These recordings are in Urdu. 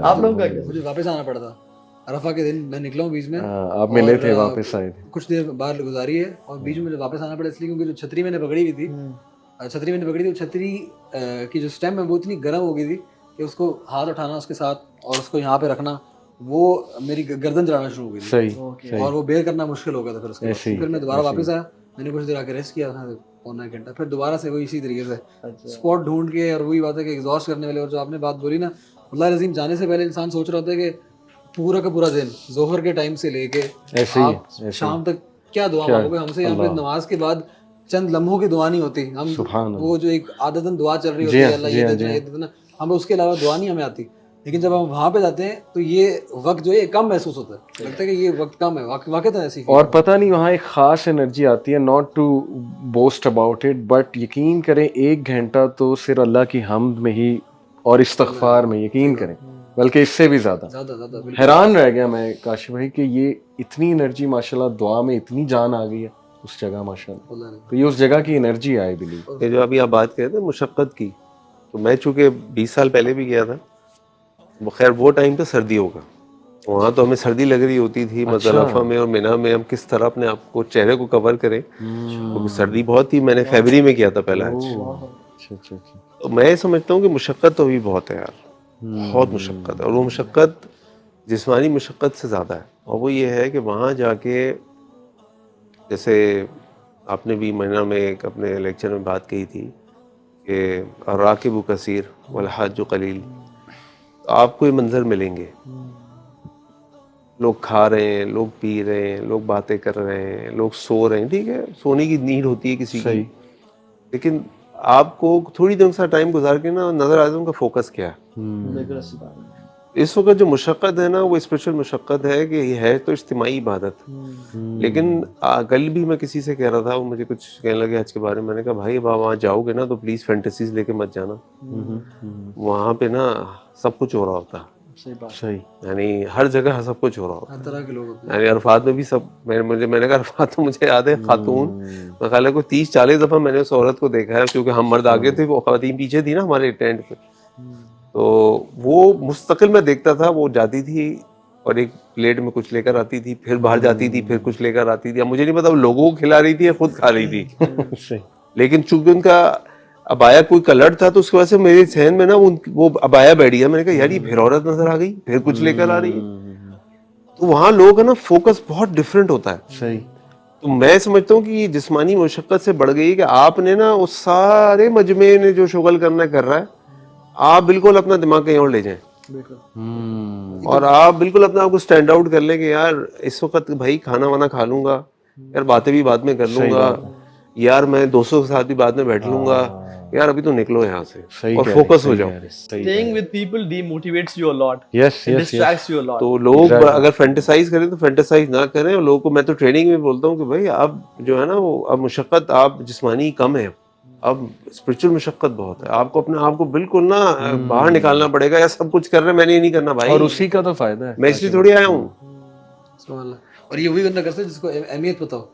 آپ لوگوں کا کیا؟ مجھے واپس آنا پڑا تھا عرفہ کے دن، میں نکلا ہوں بیچ میں، آپ ملے تھے واپس آئے تھے، کچھ دیر باہر گزاری ہے اور بیچ میں مجھے واپس آنا پڑا اس لیے کیونکہ جو چھتری میں نے پکڑی ہوئی تھی، چھتری کی جو سٹیم ہے وہ اتنی گرم ہو گئی تھی کہ اس کو ہاتھ اٹھانا اس کے ساتھ اور اس کو یہاں پہ رکھنا، وہ میری گردن جلانا شروع ہو گئی تھی صحیح اور وہ بیئر کرنا مشکل ہو گیا تھا. پھر اس کے بعد پھر میں دوبارہ واپس آیا، میں نے کچھ دیر آ کے ریسٹ کیا تھا پونا ایک گھنٹہ، پھر دوبارہ سے وہی اسی طریقے سے اسپاٹ ڈھونڈ کے، اور وہی بات ہے کہ ایگزاسٹ کرنے والے. اور جو آپ نے بات بولی نا، اللہ العظیم جانے سے پہلے انسان سوچ رہا ہوتا ہے کہ پورا کا پورا دن ظہر کے ٹائم سے لے کے آپ شام تک کیا دعا مانگو گے. ہم سے یہاں پہ نماز کے بعد چند لمحوں کی دعا نہیں ہوتی، ہم وہ جو ایک عادتاً دعا چل رہی ہوتی ہے، اللہ یہ دے دینا یہ دے دینا، ہمیں اس کے علاوہ دعا نہیں ہمیں آتی. لیکن جب ہم وہاں پہ جاتے ہیں تو یہ وقت جو ہے کم محسوس ہوتا ہے، لگتا ہے کہ یہ وقت کم ہے، واقعات ایسی. اور پتہ نہیں وہاں ایک خاص انرجی آتی ہے، not to boast about it, but یقین کریں 1 گھنٹہ تو صرف اللہ کی حمد میں ہی اور استغفار میں، یقین کریں، بلکہ اس سے بھی زیادہ. حیران رہ گیا میں کاشف بھائی کہ یہ اتنی انرجی ماشاءاللہ، دعا میں اتنی جان آ گئی ہے اس جگہ ماشاءاللہ. تو یہ اس جگہ کی انرجی آئی بلیو. یہ جو ابھی آپ بات کریں تھے مشقت کی، تو میں چونکہ 20 سال پہلے بھی گیا تھا، خیر وہ ٹائم پہ سردی ہوگا، وہاں تو ہمیں سردی لگ رہی ہوتی تھی مزدلفہ میں اور منی میں، ہم کس طرح اپنے آپ کو چہرے کو کور کریں، کیونکہ سردی بہت تھی. میں نے فیبری میں کیا تھا پہلا حج. تو میں سمجھتا ہوں کہ مشقت تو بھی بہت ہے یار، بہت مشقت ہے، اور وہ مشقت جسمانی مشقت سے زیادہ ہے. اور وہ یہ ہے کہ وہاں جا کے، جیسے آپ نے بھی منی میں ایک اپنے لیکچر میں بات کہی تھی کہ الراکب کثیر والحاج قلیل، آپ کو یہ منظر ملیں گے، لوگ کھا رہے ہیں، لوگ پی رہے ہیں، لوگ باتیں کر رہے ہیں، لوگ سو رہے ہیں. ٹھیک ہے، سونے کی نیڈ ہوتی ہے کسی کی، لیکن آپ کو تھوڑی دیر سا ٹائم گزار کے نا نظر آتا ہے ان کا فوکس کیا ہے. اس وقت جو مشقت ہے نا، وہ اسپیشل مشقت ہے کہ یہ ہے تو اجتماعی عبادت. لیکن کل بھی میں کسی سے کہہ رہا تھا، وہ مجھے کچھ کہنے لگے حج کے بارے میں. میں نے کہا بھائی وہاں جاؤ گے نا تو پلیز فینٹیسیز لے کے مت جانا، وہاں پہ نا سب کچھ ہو رہا ہوتا ہے. صحیح، یعنی ہر جگہ سب کچھ ہو رہا ہوتا ہر طرح کے لوگ ہے. یعنی عرفات میں بھی سب، میں نے کہا عرفات تو مجھے یاد ہے خاتون، میں خیال ہے کوئی 30-40 دفعہ میں نے اس عورت کو دیکھا ہے، کیونکہ ہم مرد آگے تھے، وہ خواتین پیچھے تھی نا ہمارے ٹینٹ پہ. تو وہ مستقل میں دیکھتا تھا، وہ جاتی تھی اور ایک پلیٹ میں کچھ لے کر آتی تھی، پھر باہر جاتی تھی، پھر کچھ لے کر آتی تھی. اب مجھے نہیں پتا وہ لوگوں کو کھلا رہی تھی یا خود کھا رہی تھی، لیکن چونکہ ان کا ابایا کوئی کلر تھا تو اس کی وجہ سے میرے ذہن میں نا وہ ابایا بیٹھ گیا. میں نے کہا یار یہ پھر عورت نظر آ گئی، پھر کچھ لے کر آ رہی ہے. تو وہاں لوگوں کا نا فوکس بہت ڈفرینٹ ہوتا ہے. صحیح. تو میں سمجھتا ہوں کہ یہ جسمانی مشقت سے بڑھ گئی کہ آپ نے نا اس سارے مجمع نے جو شغل کرنا کر رہا ہے، آپ بالکل اپنا دماغ کہیں اور لے جائیں اور آپ بالکل اپنے آپ کو سٹینڈ آؤٹ کر لیں کہ یار اس وقت بھائی کھانا وانا کھا لوں گا یار، باتیں بھی بعد میں کر لوں گا یار، میں دوستوں کے ساتھ بھی بعد میں بیٹھ لوں گا یار، ابھی تو نکلو یہاں سے اور فوکس ہو جاؤ. Staying with people demotivates you a lot. Yes. It distracts you a lot. تو لوگ اگر فینٹیسائز کریں تو فینٹیسائز نہ کریں. اور لوگوں کو میں تو ٹریننگ میں بولتا ہوں کہ بھائی اب جو ہے نا وہ اب مشقت آپ جسمانی کم ہے، اب اسپرچل مشقت بہت ہے. آپ کو اپنے آپ کو بالکل نا باہر نکالنا پڑے گا. یا سب کچھ کر رہے ہیں، میں نے یہ نہیں کرنا بھائی، اور اسی کا تو فائدہ ہے، میں اس لیے تھوڑی آیا ہوں. اور یہ وہی بندہ کرتا ہے جس کو اہمیت پتہ ہو،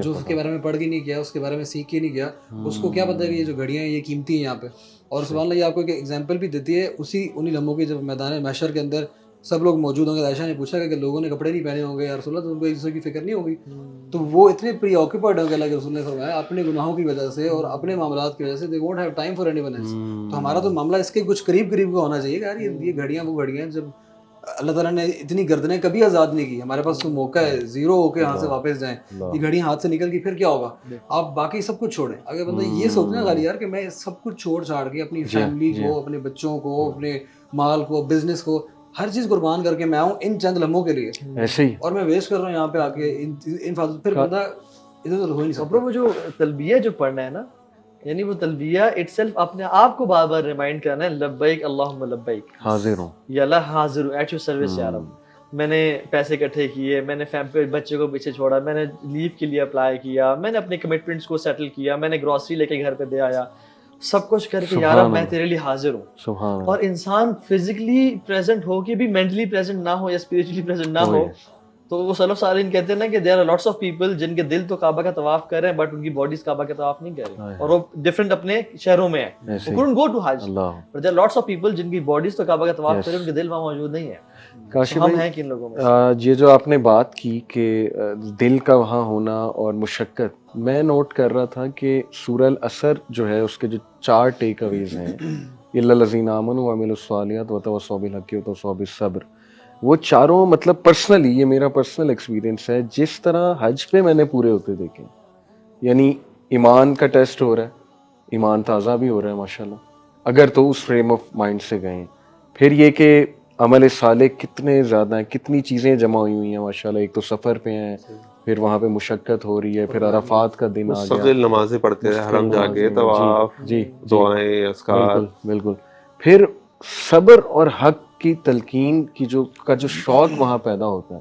جو اس کے بارے میں پڑھ کے نہیں گیا، اس کے بارے میں سیکھ کے نہیں گیا، اس کو کیا پتہ ہے کہ یہ جو گھڑیاں ہیں یہ قیمتی ہیں یہاں پہ. اور سبحان اللہ یہ آپ کو ایک ایگزامپل بھی دیتی ہے انہی لمحوں کی، جب میدان محشر کے اندر سب لوگ موجود ہوں گے. عائشہ نے پوچھا کہ لوگوں نے کپڑے نہیں پہنے ہوں گے یا رسول اللہ، تو ان کو ایک دوسرے کی فکر نہیں ہوگی. تو وہ اتنے پری آکوپائڈ ہوں گے، اللہ کے رسول نے فرمایا اپنے گناہوں کی وجہ سے اور اپنے معاملات کی وجہ سے، they won't have time for anyone else. تو ہمارا تو معاملہ اس کے کچھ قریب کا ہونا چاہیے کہ یار یہ گھڑیاں وہ گھڑیاں، جب اللہ تعالیٰ نے اتنی گردنیں کبھی آزاد نہیں کی، ہمارے پاس تو موقع ہے زیرو ہو کے یہاں سے واپس جائیں. یہ گھڑیاں ہاتھ سے نکل گئی پھر کیا ہوگا؟ آپ باقی سب کچھ چھوڑیں. اگر بندہ یہ سوچنا غالی یار کہ میں سب کچھ چھوڑ چھاڑ کے اپنی فیملی کو، اپنے بچوں کو، اپنے مال کو، بزنس کو، ہر چیز قربان کر کے میں آؤں ان چند لمحوں کے لیے، ایسے ہی، اور میں ویسٹ کر رہا ہوں یہاں پہ آ کے ان فاضل، پھر بندہ ادھر ادھر ہو ہی نہیں سکتا. وہ جو تلبیہ جو پڑھنا ہے نا، یعنی وہ تلبیہ اٹ سیلف اپنے آپ کو بار بار ریمائنڈ کرنا ہے، لبیک اللہم لبیک، حاضر ہوں یا اللہ حاضر ہوں، ایٹ یور سروس یا رب. میں نے پیسے اکٹھے کیے، میں نے بچے کو پیچھے چھوڑا، میں نے لیو کے لیے اپلائی کیا، میں نے اپنے کمٹمنٹس کو سیٹل کیا، میں نے گروسری لے کے گھر پہ دے آیا، سب کچھ کر کے یا رب میں تیرے لیے حاضر ہوں. اور انسان فزیکلی پریزنٹ ہو کے بھی مینٹلی پریزنٹ نہ ہو یا اسپرچولی پریزنٹ نہ ہو تو وہ سلف صالحین کہتے ہیں نا کہ there are lots of people جن کے دل تو کعبہ کا طواف کر رہے ہیں بٹ ان کی باڈیز کعبہ کا طواف نہیں کر رہی, اور وہ ڈفرینٹ اپنے شہروں میں ہیں, وہ couldn't go to Hajj, but there are lots of people جن کی باڈیز تو کعبہ کا طواف کر رہے ہیں, ان کے دل وہاں موجود نہیں ہے. کاشف ہم ہیں کن لوگوں میں. یہ جو آپ نے بات کی کہ دل کا وہاں ہونا اور مشقت, میں نوٹ کر رہا تھا کہ سورہ العصر جو ہے اس کے جو 4 ٹیک اویز ہیں, الا الذین آمنوا وعملوا الصالحات وتواصوا بالحق وتواصوا بالصبر, وہ چاروں مطلب پرسنلی, یہ میرا پرسنل ایکسپیرینس ہے, جس طرح حج پہ میں نے پورے ہوتے دیکھے, یعنی ایمان کا ٹیسٹ ہو رہا ہے, ایمان تازہ بھی ہو رہا ہے ماشاءاللہ, اگر تو اس فریم آف مائنڈ سے گئے. پھر یہ کہ عمل صالح کتنے زیادہ ہیں, کتنی چیزیں جمع ہوئی ہوئی ہیں ماشاءاللہ, ایک تو سفر پہ ہیں, پھر وہاں پہ مشقت ہو رہی ہے, پھر عرفات کا دن آ گیا, مستقل نمازیں پڑھتے رہے حرم جا کے, طواف, جی دعائیں, اذکار, بالکل. پھر صبر اور حق کی تلقین کی جو شوق وہاں پیدا ہوتا ہے,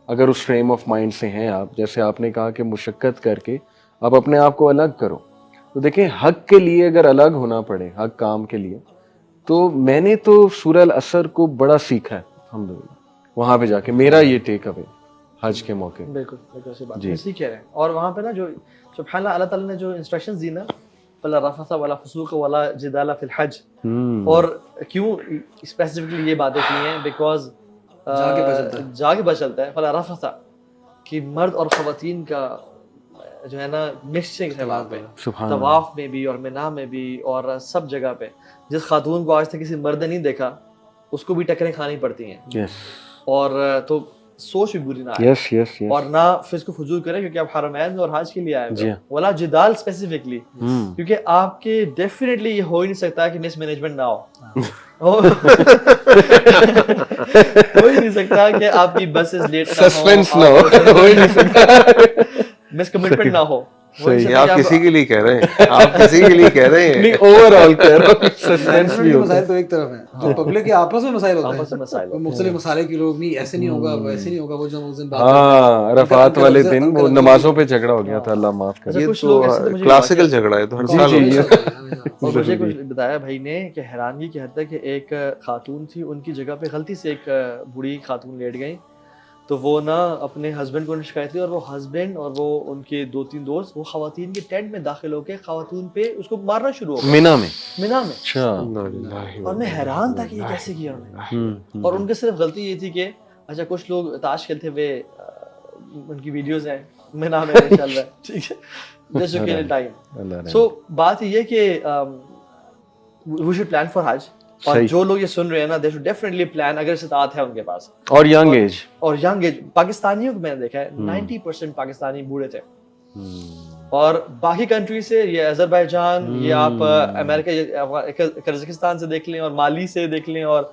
اگر اس فریم آف مائنڈ سے ہیں آپ, جیسے آپ نے کہا کہ مشقت کر کے آپ اپنے آپ کو الگ کرو, تو دیکھیں حق کے لیے اگر الگ ہونا پڑے, حق کام کے لیے, تو میں نے تو سورہ العصر کو بڑا سیکھا ہے الحمدللہ وہاں پہ جا کے. میرا یہ ٹیک اوے حج کے موقع. بالکل ایسی بات اسی کہہ رہے ہیں. اور وہاں پہ نا جو سبحان اللہ, اللہ تعالیٰ نے جو انسٹرکشنز دی نا, فلا رفث ولا فسوق ولا جدال فی الحج, اور کیوں اسپیسیفکلی یہ باتیں کی ہیں, بیکاز جا کے بچلتا ہے. فلا رفث کہ مرد اور خواتین کا جو ہے نا مکسنگ ہے وہاں پہ, طواف میں بھی اور منا میں بھی اور سب جگہ پہ. جس خاتون کو آج تک کسی مرد نے نہیں دیکھا اس کو بھی ٹکریں کھانی پڑتی ہیں, اور تو سوچ بھی بری نہ آئے, اور نہ پھر اس کو فضول کریں کیونکہ آپ حرمین اور حج کے لیے آئے ہوئے, ولا جدال اسپیسیفکلی, کیونکہ آپ کے ڈیفینیٹلی یہ ہو ہی نہیں سکتا کہ مس مینجمنٹ نہ ہو, ہو ہی نہیں سکتا کہ آپ کی بسز لیٹ سسپینس نہ ہو ہی نہیں سکتا, مس کمٹمنٹ نہ ہو. صحیح, آپ کسی کے لیے کہہ رہے ہیں, آپ کسی کے لیے کہہ رہے ہیں, نہیں اوور آل کہہ رہا ہوں, سسپینس بھی ہوتا مسائل تو ایک طرف ہیں, جو پبلک کے آپس میں مسائل ہوتے مسائل ہیں, مختلف مسائل کے لوگ, نہیں ایسے نہیں ہوگا ویسے نہیں ہوگا, وہ جو اس دن بات ہاں عرفات والے دن وہ نمازوں پہ جھگڑا ہو گیا تھا, اللہ معاف کرے. یہ تو کلاسیکل جھگڑا ہے, تو ہر سال اور مجھے کچھ بتایا بھائی نے کہ حیرانگی کی حد تک کہ ایک خاتون تھی, ان کی جگہ پہ غلطی سے ایک بوڑھی خاتون لیٹ گئی, تو وہ نا اپنے ہسبینڈ کو نے شکایت کی, اور وہ ہسبینڈ اور وہ ان کے 2-3 دوست وہ خواتین کے ٹینٹ میں داخل ہو کے خواتین پہ اس کو مارنا شروع ہو گئے, مینا میں. اور میں حیران تھا کہ یہ کیسے کیا انہوں نے, اور ان کی صرف غلطی یہ تھی کہ اچھا کچھ لوگ تاش کھیلتے ہوئے ان کی ویڈیوز ہیں مینا میں چل رہا ہے, ٹھیک ہے, جسٹ ٹو کل ٹائم. سو بات یہ کہ وی شوڈ پلان فار حج, اور جو لوگ یہ سن رہے ہیں نا دے شوڈ ڈیفینیٹلی پلان, اگر استطاعت ہے ان کے پاس, اور ینگ ایج پاکستانیوں کو میں نے دیکھا ہے 90% پاکستانی بوڑھے تھے, اور باقی کنٹری سے یہ آذربائیجان, یہ آپ امریکہ قزاقستان سے دیکھ لیں, اور مالی سے دیکھ لیں, اور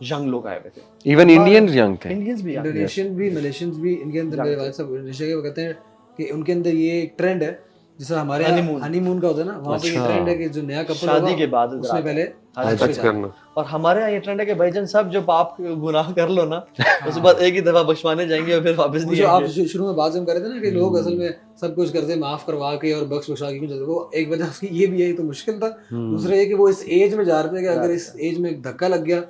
ینگ لوگ آئے ہوئے تھے, ایون انڈینز ینگ تھے, انڈینز بھی, انڈونیشین بھی, ملیشینز بھی. ان کے اندر میرے والد صاحب انڈونیشیا کے وہ کہتے ہیں کہ ان کے اندر یہ ایک ٹرینڈ ہے جیسے ہمارے ہنی مون کا ہوتا ہے نا, وہاں پہ یہ ٹرینڈ ہے کہ جو نیا کپل شادی کے بعد اس میں پہلے حج کرنا, اور ہمارے یہاں یہ ٹرینڈ ہے کہ بھائی جان سب جو پاپ گناہ کر لو نا اس کے بعد ایک ہی دفعہ بخشوانے جائیں گے اور پھر واپس نہیں آئیں گے. آپ شروع میں بات ہم کر رہے تھے نا کہ لوگ اصل میں سب کچھ کرتے معاف کروا کے اور بخش بخشا کے کیوں چلتے, وہ ایک وجہ اس کی یہ بھی ہے تو مشکل تھا. دوسرا یہ کہ وہ اس ایج میں جا رہے تھے کہ اگر اس ایج میں دھکا لگ گیا,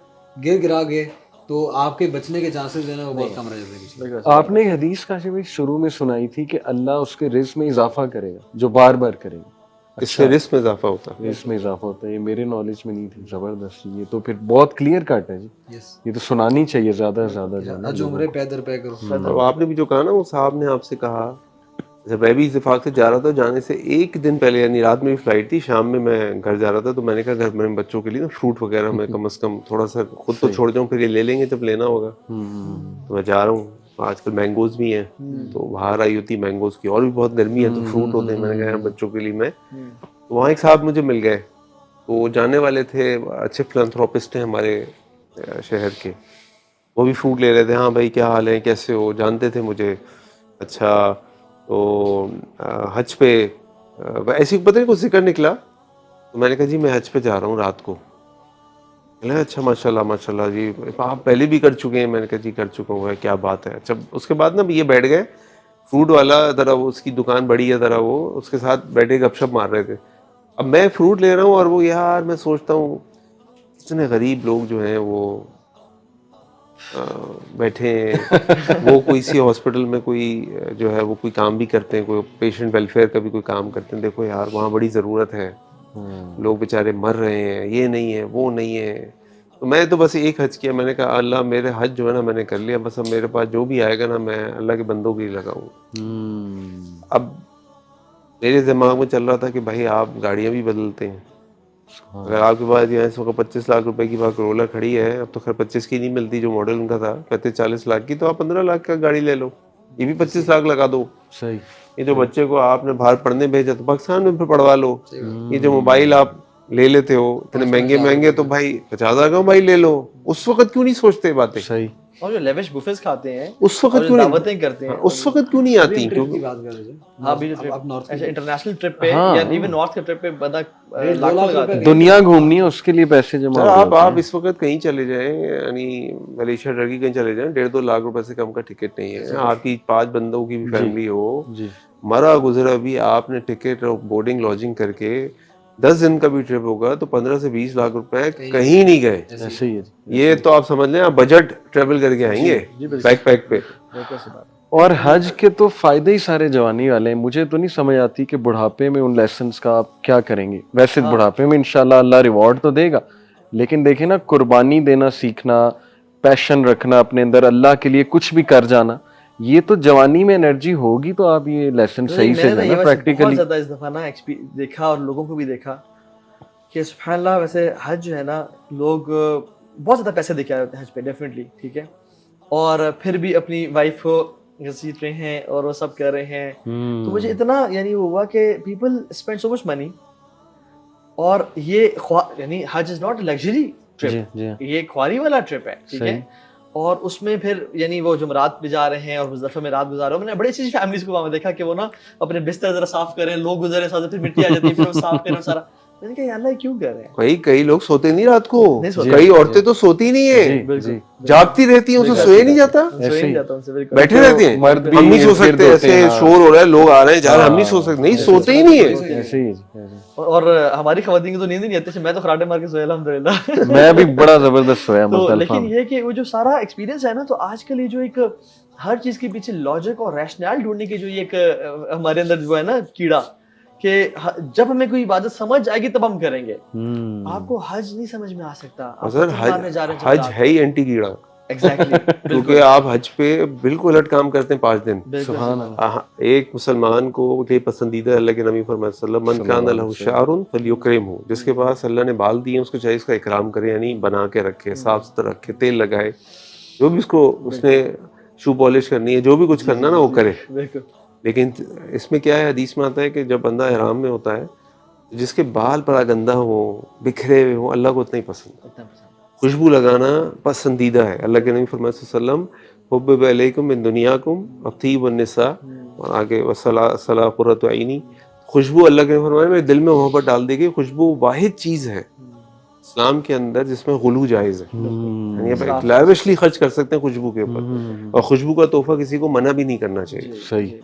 گرا گئے, تو آپ کے بچنے کے چانسز جو ہے نا وہ بہت کم رہ جاتے ہیں. آپ نے حدیث کاشف بھائی شروع میں سنائی تھی کہ اللہ اس کے رزق میں اضافہ کرے گا جو بار بار کرے گا, اس سے رزق میں اضافہ ہوتا ہے, اس میں اضافہ ہوتا ہے. یہ میرے نالج میں نہیں تھی, زبردست. یہ تو پھر بہت کلیئر کٹ ہے جی, یہ تو سنانی چاہیے زیادہ سے زیادہ. حج عمرے پے در پے کرو. آپ نے بھی جو کہا نا, وہ صاحب نے آپ سے کہا, جب میں بھی اتفاق سے جا رہا تھا, جانے سے ایک دن پہلے, یعنی رات میں بھی فلائٹ تھی, شام میں میں گھر جا رہا تھا, تو میں نے کہا گھر میں بچوں کے لیے نا فروٹ وغیرہ میں کم از کم تھوڑا سا خود تو چھوڑ جاؤں, پھر یہ لے لیں گے جب لینا ہوگا. تو میں جا رہا ہوں, آج کل مینگوز بھی ہیں, تو باہر آئی ہوتی مینگوز کی, اور بھی بہت گرمی ہے تو فروٹ ہوتے ہیں. میں نے کہا بچوں کے لیے میں, وہاں ایک صاحب مجھے مل گئے, وہ جانے والے تھے, اچھے فلانتھروپسٹ ہیں ہمارے شہر کے, وہ بھی فروٹ لے رہے تھے. ہاں بھائی کیا حال ہے, کیسے ہو, جانتے تھے مجھے. اچھا تو حج پہ ایسی پتہ نہیں کچھ ذکر نکلا, تو میں نے کہا جی میں حج پہ جا رہا ہوں رات کو. اچھا ماشاء اللہ جی, آپ پہلے بھی کر چکے ہیں. میں نے کہا جی کر چکا ہوں, کیا بات ہے. اچھا اس کے بعد نا یہ بیٹھ گئے, فروٹ والا ذرا, وہ اس کی دکان بڑی ہے ذرا, وہ اس کے ساتھ بیٹھے گپ شپ مار رہے تھے. اب میں فروٹ لے رہا ہوں, اور وہ یار میں سوچتا ہوں اتنے غریب لوگ جو ہیں وہ بیٹھے ہیں وہ کوئی سی ہاسپٹل میں کوئی جو ہے وہ کوئی کام بھی کرتے ہیں, کوئی پیشنٹ ویلفیئر کا بھی کوئی کام کرتے ہیں, دیکھو یار وہاں بڑی ضرورت ہے, لوگ بیچارے مر رہے ہیں, یہ نہیں ہے وہ نہیں ہے. تو میں تو بس ایک حج کیا, میں نے کہا اللہ میرے حج جو ہے نا میں نے کر لیا, بس اب میرے پاس جو بھی آئے گا نا میں اللہ کے بندوں کے لیے لگاؤں. اب میرے دماغ میں چل رہا تھا کہ بھائی آپ گاڑیاں بھی بدلتے ہیں, اگر آپ کے پاس یہاں اس وقت 25 لاکھ روپے کی بات کرولا کھڑی ہے, اب تو خیر 25 کی نہیں ملتی جو ماڈل ان کا تھا, 35-40 لاکھ کی, تو آپ 15 لاکھ کا گاڑی لے لو, یہ بھی 25 لاکھ لگا دو. صحیح. یہ جو بچے کو آپ نے باہر پڑھنے بھیجا تو پاکستان میں پھر پڑھوا لو. یہ جو موبائل آپ لے لیتے ہو اتنے مہنگے مہنگے, تو بھائی 50,000 کا موبائل لے لو. اس وقت کیوں نہیں سوچتے باتیں, صحیح. اور جو لیوش بفیز کھاتے ہیں اس وقت کیوں دعوتیں کرتے ہیں, اس وقت کیوں نہیں آتی؟ کی بات کر رہے تھے. ہاں بھی ایسا انٹرنیشنل ٹرپ پہ یا ایون نارتھ کے ٹرپ پہ بندہ لاکھوں لگاتا ہے. دنیا گھومنی ہے اس کے لیے پیسے جمع آپ اس وقت کہیں چلے جائیں, یعنی ملیشیا ٹرکی کہیں چلے جائیں, 1.5-2 لاکھ روپے سے کم کا ٹکٹ نہیں ہے. آپ کی 5 بندوں کی بھی فیملی ہو, مرا گزرا بھی آپ نے ٹکٹ اور بورڈنگ لodging کر کے 10 دن کا بھی ٹرپ ہوگا تو 15 سے 20 لاکھ روپے کہیں نہیں گئے. یہ تو آپ سمجھ لیں آپ بجٹ ٹریول کر کے آئیں گے بیک پیک پہ. اور حج کے تو فائدے ہی سارے جوانی والے ہیں. مجھے تو نہیں سمجھ آتی کہ بڑھاپے میں ان لیسنس کا آپ کیا کریں گے. ویسے بڑھاپے میں انشاءاللہ اللہ ریوارڈ تو دے گا, لیکن دیکھیں نا قربانی دینا سیکھنا, پیشن رکھنا اپنے اندر, اللہ کے لیے کچھ بھی کر جانا, یہ تو جوانی میں انرجی ہوگی تو آپ یہ لیسن صحیح سے نا پریکٹیکلی. بہت زیادہ اس دفعہ نا دیکھا اور لوگوں کو بھی دیکھا کہ سبحان اللہ, ویسے حج جو ہے نا لوگ بہت زیادہ پیسے دے کے آئے ہوتے ہیں حج پہ ڈیفینیٹلی, ٹھیک ہے, اور پھر بھی اپنی وائف کو گھسیٹ رہے ہیں اور وہ سب کر رہے ہیں. تو مجھے اتنا یعنی وہ ہوا کہ پیپل اسپینڈ سو مچ منی, اور یہ یعنی حج از ناٹ لگژری ٹرپ, یہ خواری والا ٹرپ ہے, ٹھیک ہے. اور اس میں پھر یعنی وہ جمعرات پہ جا رہے ہیں اور مزدلفہ میں رات گزار رہے ہیں. میں نے بڑی اچھی فیملیز کو وہاں میں دیکھا کہ وہ نا اپنے بستر ذرا صاف کر رہے ہیں, لوگ گزرے ساتھ پھر مٹی آ جاتی ہے, پھر وہ صاف کر رہے ہیں سارا. میں نے کہا یا اللہ کیوں کر رہے ہیں بھائی, کئی لوگ سوتے نہیں رات کو, کئی عورتیں تو سوتی نہیں ہیں, جاگتی رہتی ہیں, اسے سوئے نہیں جاتا, بیٹھے رہتے ہیں. ہم نہیں سو سکتے, ایسے شور ہو رہا ہے, لوگ آ رہے ہیں جا رہے ہیں, ہم نہیں سو سکتے, نہیں سوتے ہی نہیں ہیں. اور ہماری خواتین کی تو نیند ہی نہیں آتی, میں تو خراٹے مار کے سویا الحمدللہ. میں بھی بڑا زبردست سویا مزدلفہ. لیکن یہ کہ وہ جو سارا ایکسپیرینس ہے نا, تو آج کل یہ جو ایک ہر چیز کے پیچھے لاجک اور ریشنل ڈھونڈنے کی جو یہ ایک ہمارے اندر جو ہے نا کیڑا, کہ جب ہمیں کوئی عبادت سمجھ آئے گی تب ہم کریں گے. آپ کو حج نہیں سمجھ میں آ سکتا, حج ہے ہی اینٹی کیڑا. کیونکہ آپ حج پہ بالکل الٹ کام کرتے ہیں 5 دن. ایک مسلمان کو یہ پسندیدہ اللہ کے نبی فرمائے صلی اللہ علیہ وسلم, من کان لہ شعر فلیکرمہ, جس کے پاس اللہ نے بال دیے اس کو چاہیے اس کا اکرام کرے, یعنی بنا کے رکھے, صاف ستھرا رکھے, تیل لگائے, جو بھی اس نے شو پالش کرنی ہے, جو بھی کچھ کرنا نا وہ کرے. لیکن اس میں کیا ہے, حدیث میں آتا ہے کہ جب بندہ احرام میں ہوتا ہے, جس کے بال پر گندہ ہو, بکھرے ہوئے ہوں, اللہ کو اتنا ہی پسند. خوشبو لگانا پسندیدہ ہے. اللہ کے نبی فرمائے صلی اللہ علیہ وسلم, حبب الیکم من دنیاکم الطیب والنساء, اور آگے وصلاۃ قرۃ عینی. خوشبو اللہ کے نبی فرمائے میرے دل میں محبت ڈال دے گی. خوشبو واحد چیز ہے اسلام کے اندر جس میں غلو جائز ہے, یعنی آپ لیوشلی خرچ کر سکتے ہیں خوشبو کے اوپر, اور خوشبو کا تحفہ کسی کو منع بھی نہیں کرنا چاہیے. صحیح.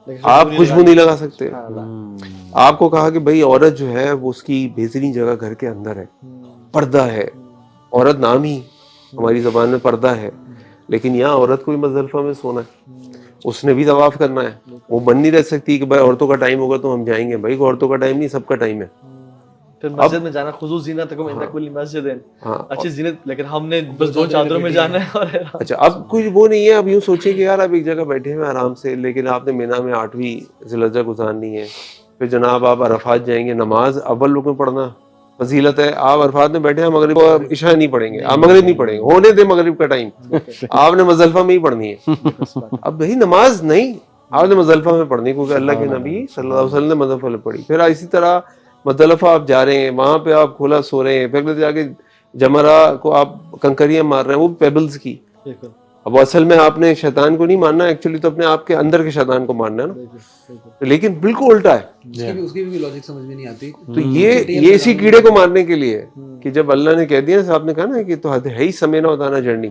آپ خوشبو نہیں لگا سکتے. آپ کو کہا کہ بھائی عورت جو ہے وہ اس کی بہترین جگہ گھر کے اندر ہے, پردہ ہے. عورت نام ہی ہماری زبان میں پردہ ہے, لیکن یہاں عورت کو بھی مزدلفہ میں سونا ہے, اس نے بھی طواف کرنا ہے. وہ بن نہیں رہ سکتی کہ بھائی عورتوں کا ٹائم ہوگا تو ہم جائیں گے. بھائی عورتوں کا ٹائم نہیں, سب کا ٹائم ہے. پھر مسجد میں جانا, خضوع زینتکم عند کل مسجد, اچھی زینت, لیکن ہم نے بس 2 چادروں میں جانا ہے. اور اچھا اب کچھ وہ نہیں ہے. اب یوں سوچیں کہ یار آپ ایک جگہ بیٹھے ہوئے آرام سے, لیکن آپ نے مینا میں 8ویں ذی الحجہ گزارنی ہے, پھر جناب آپ عرفات جائیں گے. نماز اول رکن پڑھنا فضیلت ہے. آپ عرفات میں بیٹھے ہیں, مغرب عشاء نہیں پڑھیں گے, آپ مغرب نہیں پڑھیں گے, ہونے دیں مغرب کا ٹائم, آپ نے مزدلفہ میں ہی پڑھنی ہے. اب بھائی نماز نہیں, آپ نے مزدلفہ میں پڑھنی, کیونکہ اللہ کے نبی صلی اللہ علیہ وسلم نے مزدلفہ میں پڑھی. پھر اسی طرح مزدلفہ آپ جا رہے ہیں, وہاں پہ آپ کھلا سو رہے ہیں, پھر جا کے جمرہ کو آپ کنکریاں مار رہے ہیں, وہ پیبلز کی. اب اصل میں آپ نے شیطان کو نہیں ماننا, ایکچولی تو اپنے آپ کے اندر کے شیطان کو ماننا ہے نا, لیکن بالکل الٹا ہے. اس کی بھی لاجک سمجھ میں نہیں آتی. تو یہ اسی کیڑے کو مارنے کے لیے کہ جب اللہ نے کہہ دیا, آپ نے کہا نا کہ تو ہے ہی سمینا ہوتا جرنی,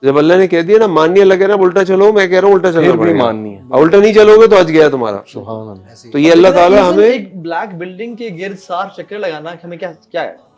جب اللہ نے کہہ دیا نا ماننے لگے نا الٹا چلو, میں کہہ رہا ہوں الٹا چلنا پڑے گا, الٹا نہیں چلو گے تو آج گیا تمہارا. تو یہ اللہ تعالیٰ ہمیں ایک بلیک بلڈنگ کے گرد 7 چکر لگانا, ہمیں کیا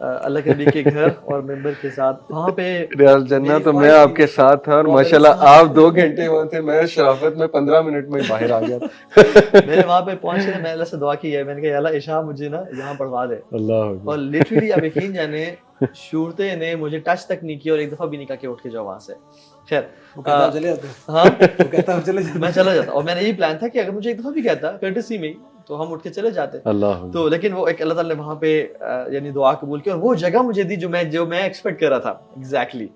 اللہ کے نبی کے گھر اور ممبر کے ساتھ وہاں پہ ریاض جنہ تو میں آپ کے ساتھ تھا اور ماشاءاللہ آپ 2 گھنٹے وہاں تھے, میں شرافت میں 15 منٹ میں باہر آ گیا. میں نے وہاں پہ پہنچے نا, میں اللہ سے دعا کی ہے, میں نے کہا یا اللہ عشاء مجھے نا یہاں پڑھوا دے. اللہ اور لٹرلی آپ یقین جانے شورتے نے مجھے ٹچ تک نہیں کیا اور ایک دفعہ بھی نہیں کہا کہ اٹھ کے جاؤ وہاں سے. خیر وہ کہتا ہے چلے جاتے, ہاں وہ کہتا ہے چلے جاتے, میں چلا جاتا, اور میں نے یہی پلان تھا کہ اگر مجھے ایک دفعہ بھی کہتا کرٹسی میں تو ہم اٹھ کے چلے جاتے. اللہ تو لیکن وہ ایک اللہ تعالیٰ نے وہاں پہ یعنی دعا قبول کی اور وہ جگہ مجھے دی جو میں ایکسپیکٹ کر رہا تھا ایگزیکٹلی.